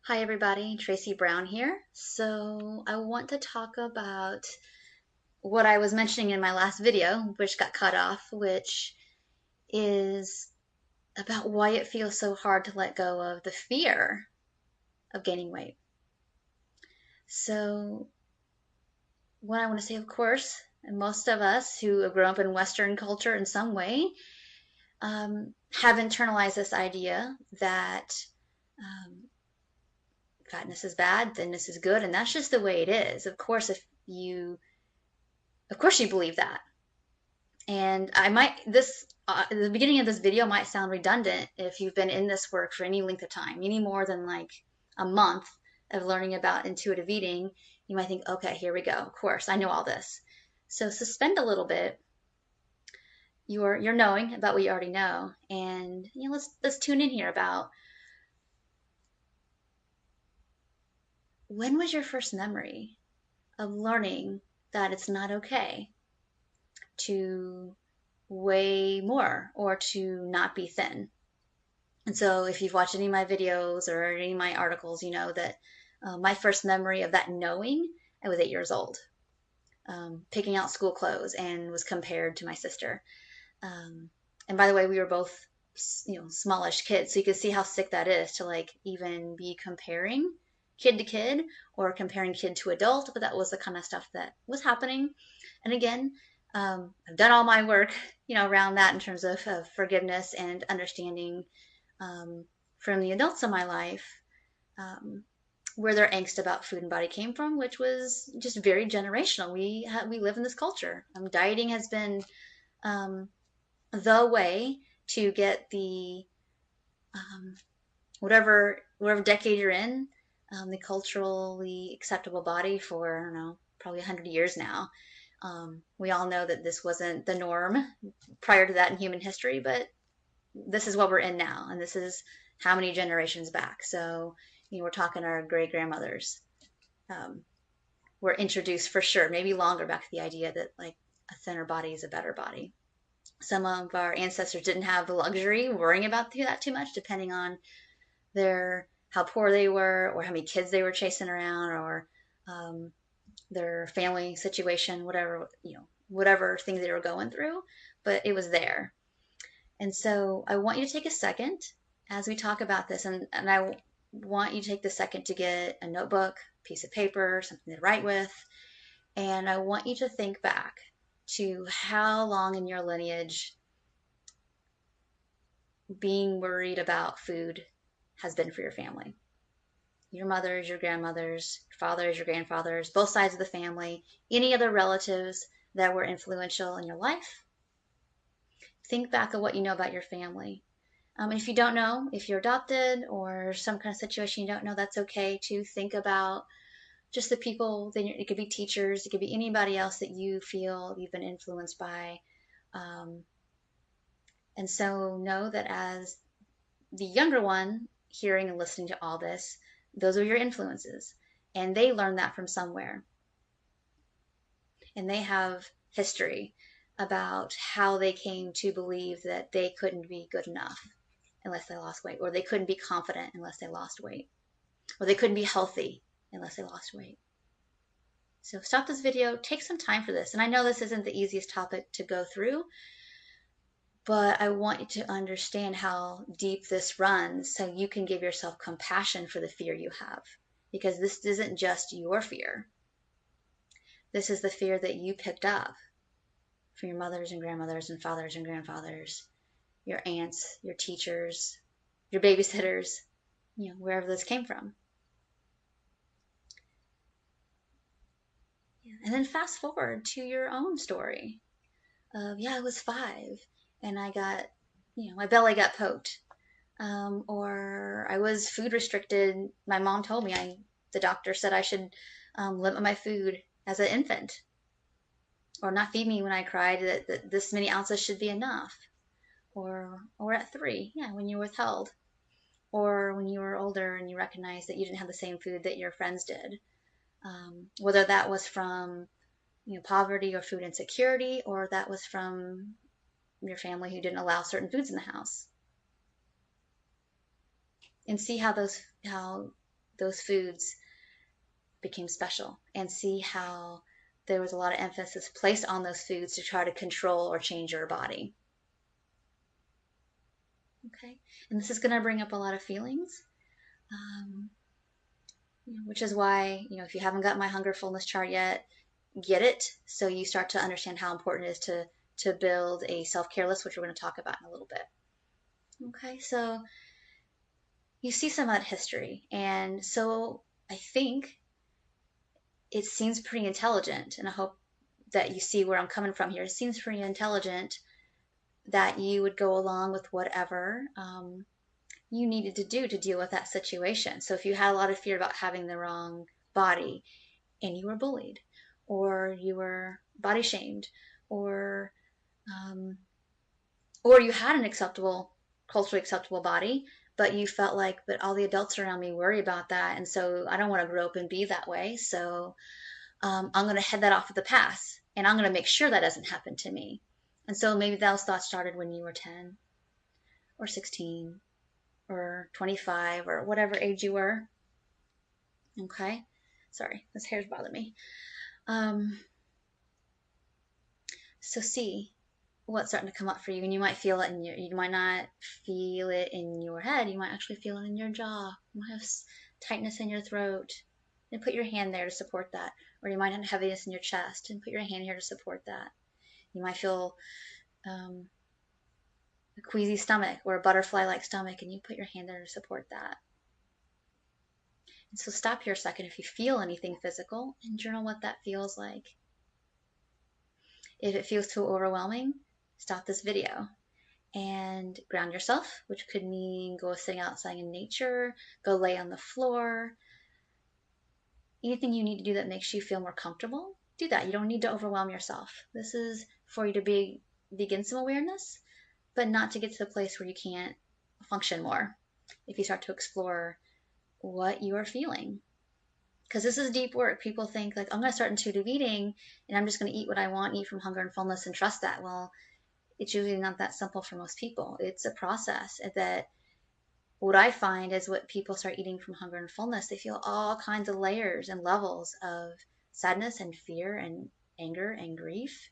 Hi everybody, Tracy Brown here. So I want to talk about what I was mentioning in my last video, which got cut off, which is about why it feels so hard to let go of the fear of gaining weight. So what I want to say, of course, and most of us who have grown up in Western culture in some way have internalized this idea that um, fatness is bad, thinness is good, and that's just the way it is. Of course you believe that. And I might, the beginning of this video might sound redundant if you've been in this work for any length of time, any more than like a month of learning about intuitive eating. You might think, okay, here we go. Of course, I know all this. So suspend a little bit your knowing about what you already know, and let's tune in here about when was your first memory of learning that it's not okay to weigh more or to not be thin. And so, if you've watched any of my videos or any of my articles, you know that my first memory of that knowing, I was 8 years old, picking out school clothes and was compared to my sister. Um, and by the way, we were both, smallish kids, so you can see how sick that is to like even be comparing kid to kid or comparing kid to adult. But that was the kind of stuff that was happening. And again, I've done all my work, around that in terms of forgiveness and understanding um, from the adults in my life um, where their angst about food and body came from, which was just very generational. We live in this culture. Dieting has been um, the way to get the um, whatever decade you're in, the culturally acceptable body for I don't know, probably 100 years now. We all know that this wasn't the norm prior to that in human history, but this is what we're in now, and this is how many generations back. So, we're talking our great grandmothers um, were introduced for sure, maybe longer back to the idea that like a thinner body is a better body. Some of our ancestors didn't have the luxury worrying about that too much, depending on their how poor they were or how many kids they were chasing around or um, their family situation, whatever things they were going through, but it was there. And so I want you to take a second as we talk about this, and I want you to take the second to get a notebook, piece of paper, something to write with, and I want you to think back to how long in your lineage being worried about food has been for your family. Your mothers, your grandmothers, your fathers, your grandfathers, both sides of the family, any other relatives that were influential in your life. Think back of what you know about your family. If you don't know, if you're adopted or some kind of situation you don't know, that's okay to think about just the people. It could be teachers, it could be anybody else that you feel you've been influenced by. Um, and so know that as the younger one, hearing and listening to all this, those are your influences. And they learned that from somewhere. And they have history about how they came to believe that they couldn't be good enough unless they lost weight, or they couldn't be confident unless they lost weight, or they couldn't be healthy unless they lost weight. So stop this video, take some time for this. And I know this isn't the easiest topic to go through, but I want you to understand how deep this runs so you can give yourself compassion for the fear you have. Because this isn't just your fear. This is the fear that you picked up from your mothers and grandmothers and fathers and grandfathers, your aunts, your teachers, your babysitters, wherever this came from. And then fast forward to your own story of, I was 5 and I got, my belly got poked. Or I was food restricted. My mom told me the doctor said I should limit my food as an infant or not feed me when I cried, that this many ounces should be enough. Or at 3, when you were withheld. Or when you were older and you recognized that you didn't have the same food that your friends did. Whether that was from poverty or food insecurity, or that was from your family who didn't allow certain foods in the house. And see how those foods became special, and see how there was a lot of emphasis placed on those foods to try to control or change your body. Okay, and this is going to bring up a lot of feelings, um, which is why, if you haven't got my hunger fullness chart yet, get it so you start to understand how important it is to build a self-care list, which we're going to talk about in a little bit. Okay, so you see some of that history, and so I think it seems pretty intelligent, and I hope that you see where I'm coming from here. It seems pretty intelligent that you would go along with whatever you needed to do to deal with that situation. So if you had a lot of fear about having the wrong body, and you were bullied, or you were body shamed, or um, or you had an acceptable, culturally acceptable body, but you felt like, but all the adults around me worry about that, and so I don't want to grow up and be that way. So I'm going to head that off at the pass, and I'm going to make sure that doesn't happen to me. And so maybe those thoughts started when you were 10 or 16 or 25 or whatever age you were. Okay. Sorry, this hair's bothering me. So see what's starting to come up for you, and you might feel it you might not feel it in your head. You might actually feel it in your jaw. You might have tightness in your throat, and put your hand there to support that. Or you might have heaviness in your chest, and put your hand here to support that. You might feel a queasy stomach or a butterfly-like stomach, and you put your hand there to support that. And so stop here a second if you feel anything physical, and journal what that feels like. If it feels too overwhelming, stop this video and ground yourself, which could mean go sitting outside in nature, go lay on the floor. Anything you need to do that makes you feel more comfortable, do that. You don't need to overwhelm yourself. This is for you to begin some awareness, but not to get to the place where you can't function more. If you start to explore what you are feeling, because this is deep work. People think like, I'm going to start intuitive eating and I'm just going to eat what I want, eat from hunger and fullness, and trust that. Well, it's usually not that simple for most people. It's a process that what I find is what people start eating from hunger and fullness, they feel all kinds of layers and levels of sadness and fear and anger and grief.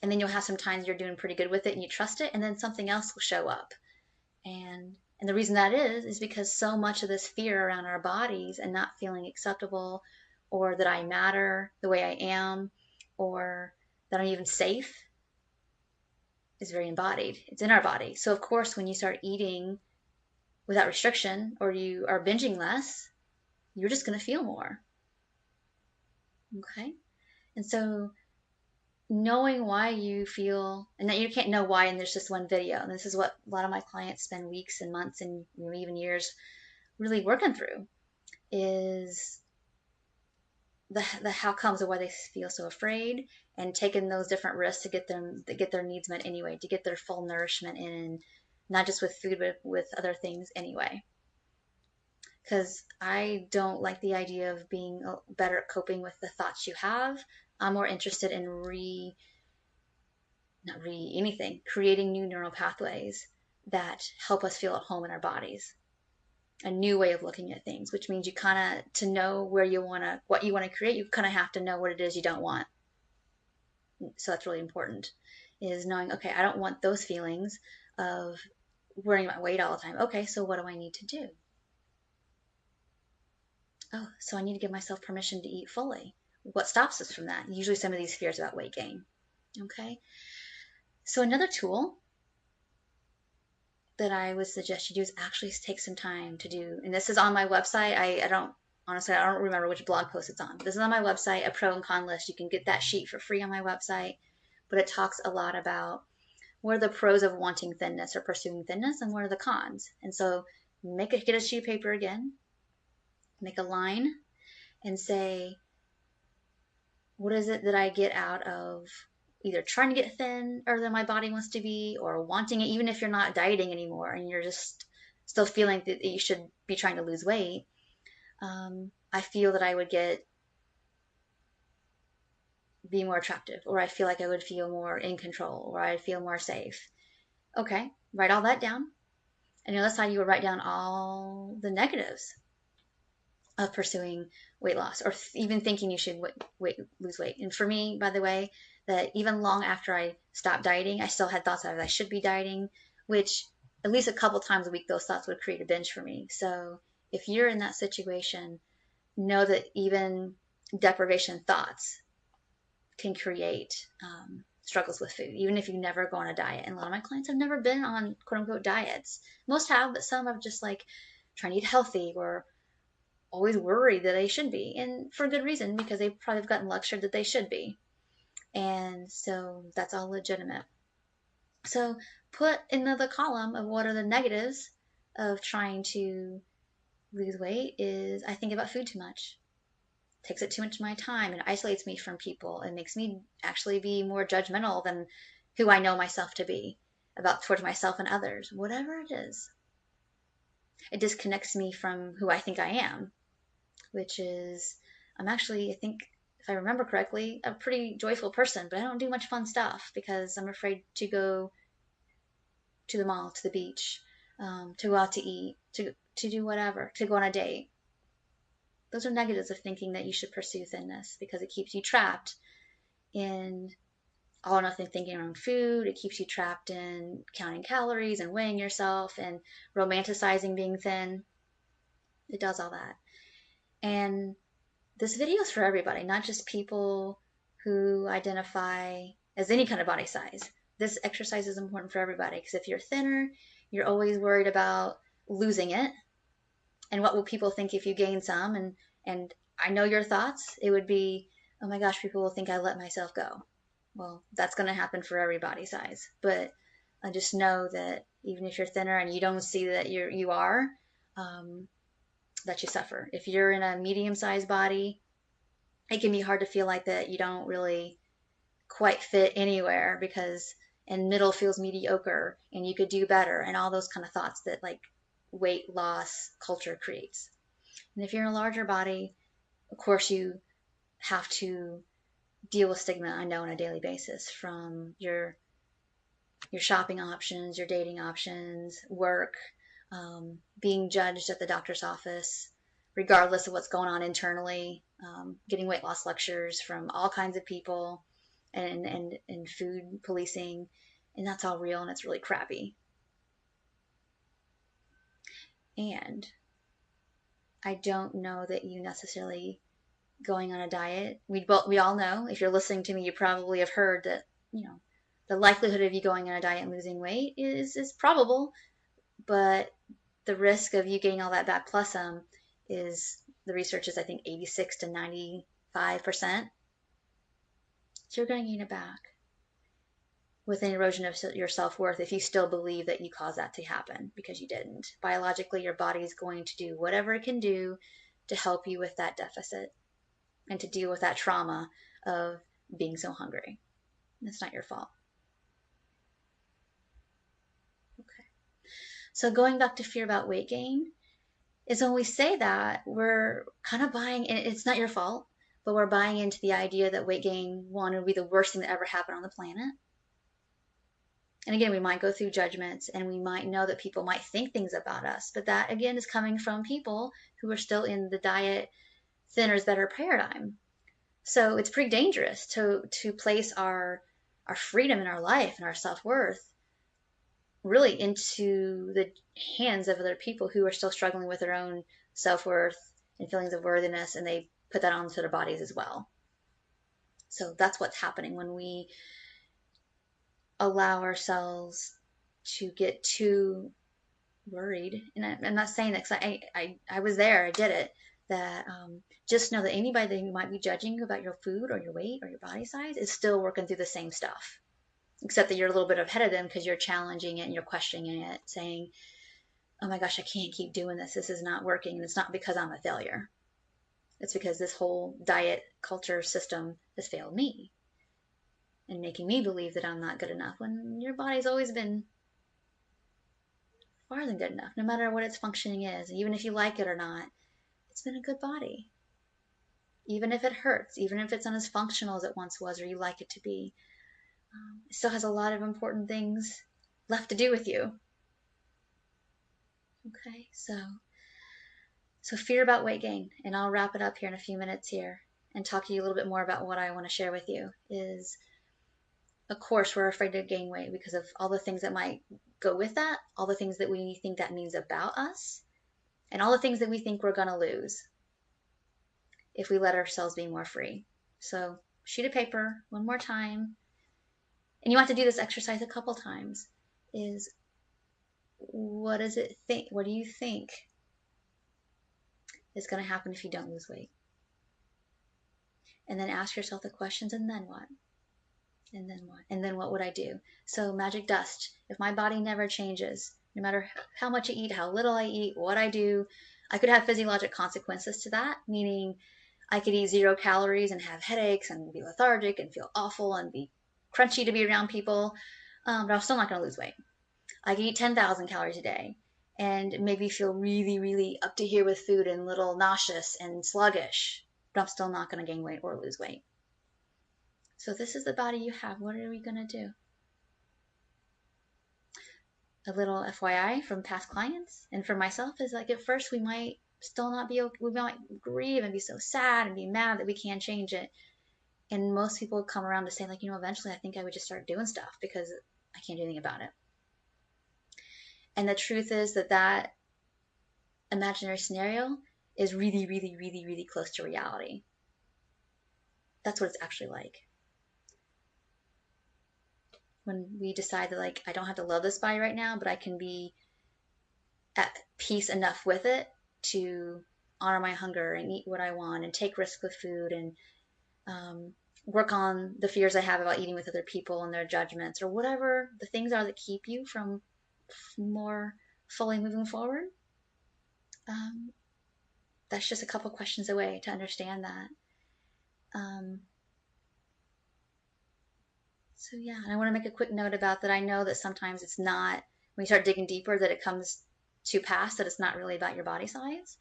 And then you'll have some times you're doing pretty good with it and you trust it, and then something else will show up. And the reason that is because so much of this fear around our bodies and not feeling acceptable, or that I matter the way I am, or that I'm even safe, is very embodied. It's in our body. So of course, when you start eating without restriction, or you are binging less, you're just going to feel more. Okay? And so knowing why you feel, and that you can't know why and there's just one video, and this is what a lot of my clients spend weeks and months and even years really working through, is the how comes of why they feel so afraid, and taking those different risks to get their needs met anyway, to get their full nourishment in, not just with food but with other things anyway. Because I don't like the idea of being better at coping with the thoughts you have. I'm more interested in creating new neural pathways that help us feel at home in our bodies. A new way of looking at things, which means you kind of, to know what you want to create, you kind of have to know what it is you don't want. So that's really important, is knowing, okay, I don't want those feelings of worrying about weight all the time. Okay, so what do I need to do? Oh, so I need to give myself permission to eat fully. What stops us from that? Usually some of these fears about weight gain. Okay. So another tool that I would suggest you do is actually take some time to do, and this is on my website. I don't remember which blog post it's on. This is on my website, a pro and con list. You can get that sheet for free on my website, but it talks a lot about what are the pros of wanting thinness or pursuing thinness, and what are the cons. And so get a sheet of paper again, make a line, and say, what is it that I get out of either trying to get thin or than my body wants to be, or wanting it, even if you're not dieting anymore and you're just still feeling that you should be trying to lose weight. I feel that I would be more attractive, or I feel like I would feel more in control, or I'd feel more safe. Okay, write all that down. And on the other side, you would write down all the negatives. of pursuing weight loss, or even thinking you should lose weight. And for me, by the way, that even long after I stopped dieting, I still had thoughts that I should be dieting, which at least a couple times a week, those thoughts would create a binge for me. So if you're in that situation, know that even deprivation thoughts can create struggles with food, even if you never go on a diet. And a lot of my clients have never been on quote unquote diets. Most have, but some have just like trying to eat healthy or always worried that they should be. And for good reason, because they probably have gotten lectured that they should be. And so that's all legitimate. So put in the column of what are the negatives of trying to lose weight is I think about food too much. It takes it too much of my time and isolates me from people. It makes me actually be more judgmental than who I know myself to be about towards myself and others. Whatever it is, it disconnects me from who I think I am, which is I'm actually, I think, if I remember correctly, a pretty joyful person, but I don't do much fun stuff because I'm afraid to go to the mall, to the beach, to go out to eat, to do whatever, to go on a date. Those are negatives of thinking that you should pursue thinness because it keeps you trapped in all or nothing thinking around food. It keeps you trapped in counting calories and weighing yourself and romanticizing being thin. It does all that. And this video is for everybody, not just people who identify as any kind of body size. This exercise is important for everybody because if you're thinner, you're always worried about losing it. And what will people think if you gain some? And I know your thoughts. It would be, oh my gosh, people will think I let myself go. Well, that's going to happen for every body size. But I just know that even if you're thinner and you don't see that you are, that you suffer. If you're in a medium-sized body, it can be hard to feel like that you don't really quite fit anywhere because and middle feels mediocre and you could do better and all those kind of thoughts that like weight loss culture creates. And if you're in a larger body, of course you have to deal with stigma, I know, on a daily basis from your shopping options, your dating options, work, being judged at the doctor's office, regardless of what's going on internally, getting weight loss lectures from all kinds of people, and food policing, and that's all real and it's really crappy. And I don't know that you necessarily going on a diet. We all know, if you're listening to me, you probably have heard that, the likelihood of you going on a diet and losing weight is probable, but the risk of you getting all that back plus some is, the research is I think 86 to 95%. So you're going to gain it back with an erosion of your self-worth if you still believe that you caused that to happen, because you didn't. Biologically, your body is going to do whatever it can do to help you with that deficit and to deal with that trauma of being so hungry. It's not your fault. Okay. So going back to fear about weight gain, is when we say that, we're kind of buying, and it's not your fault, but we're buying into the idea that weight gain, one, would be the worst thing that ever happened on the planet. And again, we might go through judgments and we might know that people might think things about us, but that again is coming from people who are still in the diet thinner is better paradigm. So it's pretty dangerous to place our freedom in our life and our self-worth really into the hands of other people who are still struggling with their own self-worth and feelings of worthiness, and they put that onto their bodies as well. So that's what's happening when we allow ourselves to get too worried. And I'm not saying that because I was there, I did it, that just know that anybody that you might be judging about your food or your weight or your body size is still working through the same stuff, except that you're a little bit ahead of them because you're challenging it and you're questioning it, saying, oh my gosh, I can't keep doing this. This is not working. And it's not because I'm a failure. It's because this whole diet culture system has failed me and making me believe that I'm not good enough when your body's always been far than good enough, no matter what its functioning is. Even if you like it or not, it's been a good body. Even if it hurts, even if it's not as functional as it once was or you like it to be, it still has a lot of important things left to do with you. Okay, so So fear about weight gain, and I'll wrap it up here in a few minutes here and talk to you a little bit more about what I want to share with you is, of course, we're afraid to gain weight because of all the things that might go with that, all the things that we think that means about us, and all the things that we think we're going to lose if we let ourselves be more free. So sheet of paper, one more time, and you want to do this exercise a couple times, is what does it think? What do you think is going to happen if you don't lose weight? And then ask yourself the questions, and then what? And then what? And then what would I do? So magic dust. If my body never changes, no matter how much I eat, how little I eat, what I do, I could have physiologic consequences to that, meaning I could eat 0 calories and have headaches and be lethargic and feel awful and be crunchy to be around people, but I'm still not going to lose weight. I could eat 10,000 calories a day and maybe feel really, really up to here with food and a little nauseous and sluggish, but I'm still not going to gain weight or lose weight. So this is the body you have. What are we going to do? A little FYI from past clients and for myself is like, at first we might still not be okay. We might grieve and be so sad and be mad that we can't change it. And most people come around to say, like, eventually I think I would just start doing stuff because I can't do anything about it. And the truth is that imaginary scenario is really, really, really, really close to reality. That's what it's actually like. When we decide that, like, I don't have to love this body right now, but I can be at peace enough with it to honor my hunger and eat what I want and take risks with food and work on the fears I have about eating with other people and their judgments or whatever the things are that keep you from more fully moving forward. That's just a couple questions away to understand that. So yeah, and I want to make a quick note about that. I know that sometimes it's not, when you start digging deeper, that it comes to pass that it's not really about your body size.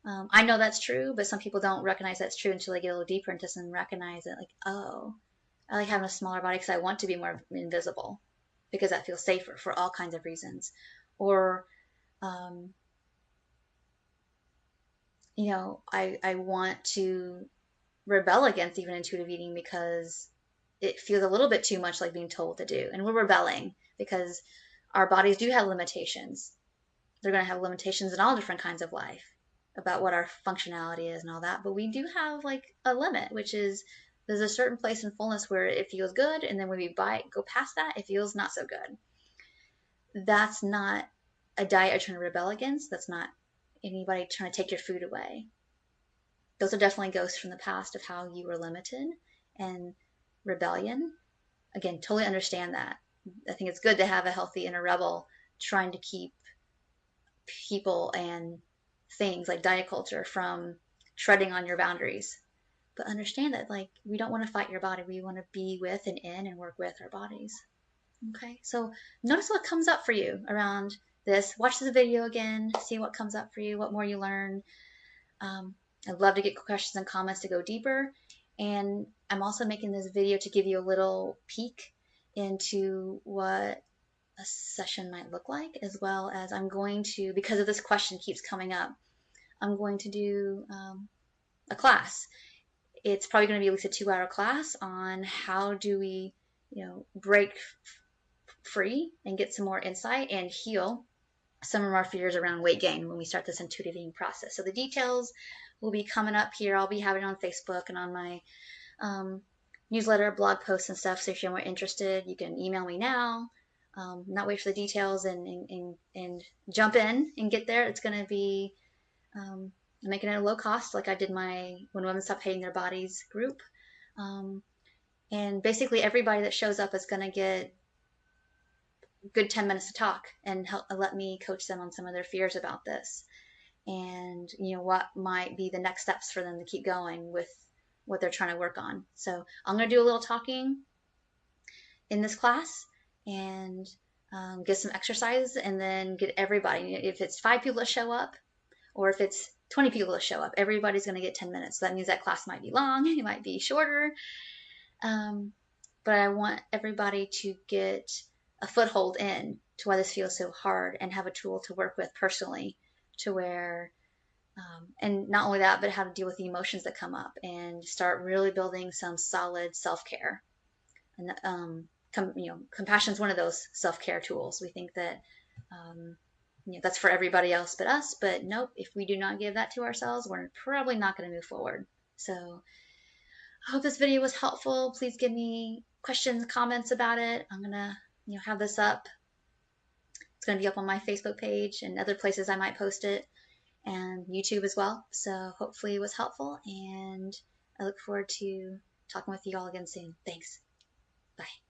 I know that's true, but some people don't recognize that's true until they get a little deeper into this and recognize it. Like, oh, I like having a smaller body because I want to be more invisible because that feels safer for all kinds of reasons. Or, I want to rebel against even intuitive eating because it feels a little bit too much like being told to do. And we're rebelling because our bodies do have limitations. They're going to have limitations in all different kinds of life about what our functionality is and all that. But we do have like a limit, which is there's a certain place in fullness where it feels good. And then when we go past that, it feels not so good. That's not a diet you're trying to rebel against. That's not anybody trying to take your food away. Those are definitely ghosts from the past of how you were limited and rebellion. Again, totally understand that. I think it's good to have a healthy inner rebel trying to keep people and things like diet culture from treading on your boundaries. But understand that, like, we don't want to fight your body. We want to be with and in and work with our bodies. Okay, so notice what comes up for you around this. Watch this video again, see what comes up for you, what more you learn. I'd love to get questions and comments to go deeper. And I'm also making this video to give you a little peek into what a session might look like, as well as I'm going to, because of this question keeps coming up, I'm going to do a class. It's probably going to be at least a 2-hour class on how do we, break free and get some more insight and heal some of our fears around weight gain when we start this intuitive eating process. So the details will be coming up here. I'll be having it on Facebook and on my newsletter, blog posts and stuff. So if you're more interested, you can email me now. Not wait for the details and jump in and get there. It's going to be making it a low cost, like I did my When Women Stop Hating Their Bodies group. And basically everybody that shows up is going to get good 10 minutes to talk and let me coach them on some of their fears about this and what might be the next steps for them to keep going with what they're trying to work on. So I'm going to do a little talking in this class and get some exercise and then get everybody, if it's 5 people that show up or if it's 20 people that show up, everybody's going to get 10 minutes. So that means that class might be long, it might be shorter, but I want everybody to get a foothold in to why this feels so hard and have a tool to work with personally to where And not only that, but how to deal with the emotions that come up and start really building some solid self-care. And compassion is one of those self-care tools. We think that that's for everybody else but us, but nope. If we do not give that to ourselves, we're probably not going to move forward. So I hope this video was helpful. Please give me questions, comments about it. I'm gonna have this up. It's gonna be up on my Facebook page and other places I might post it, and YouTube as well. So hopefully it was helpful, and I look forward to talking with you all again soon. Thanks. Bye.